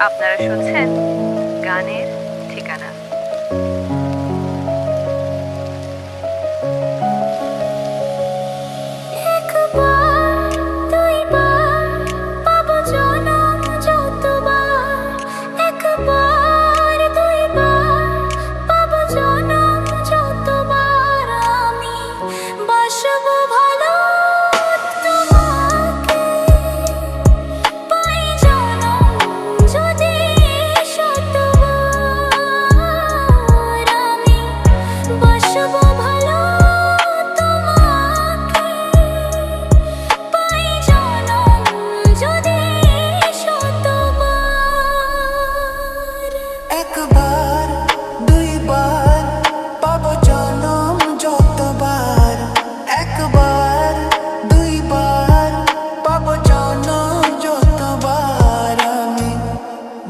আপনারা শুনছেন গানের ঠিকানা।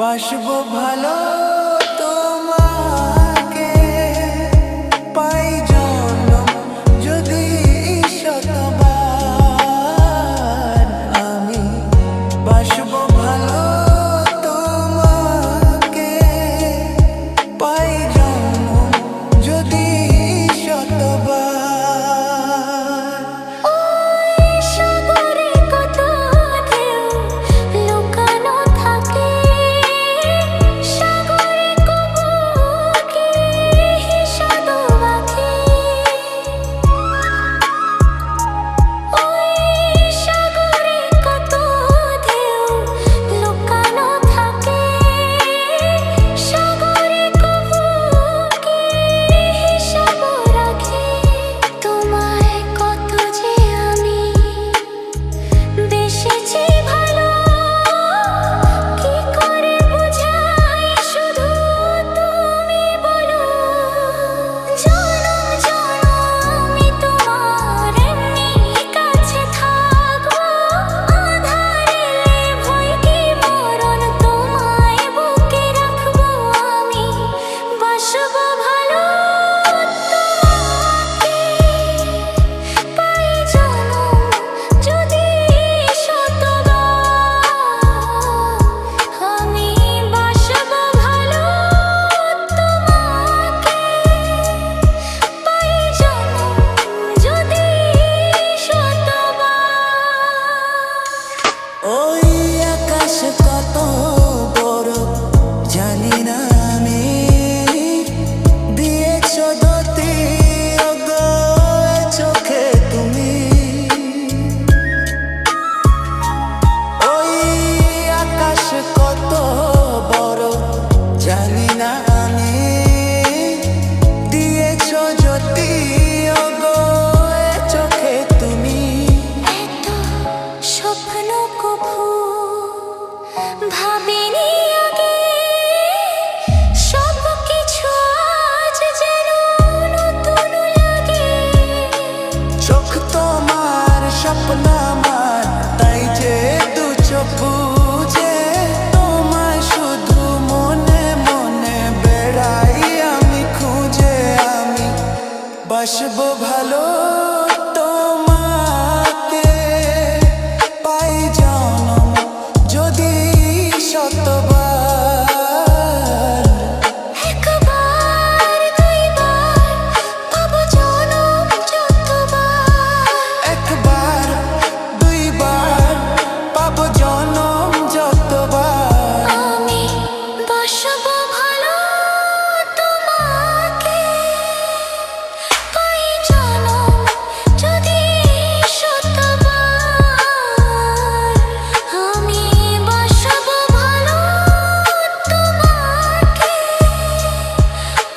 বাসবো ভালো তোমাকে পাই জনম যদি শতবার আমি বাসবো ভালো তোমাকে পাই জনম যদি শতবার। কত বড় জানি না আমি দিয়েছ দতি চোখে তুমি ওই আকাশ কত বড় জানি না আমি দিয়েছ জ্যোতি চোখে তুমি এত স্বপ্ন কভু ভাবিনি আগে সব কিছু আজ যেন নতুন লাগে। চোখ তোমার স্বপ্ন আমার তাই যে দু চোখ বুঝে তোমায় শুধু মনে মনে বেড়াই আমি খুঁজে আমি বাসবো ভালো তোমাকে পাই জনম যদি শতবার। একবার দুইবার পাবো জনম যতবার। একবার দুইবার পাবো জনম যতবার। আমি বাসবো ভালো তোমাকে পাই জনম যদি শতবার। আমি বাসবো ভালো তোমাকে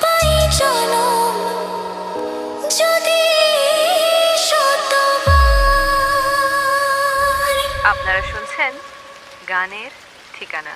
পাই জনম যদি শতবার। আপনারা শুনছেন গানের ঠিকানা।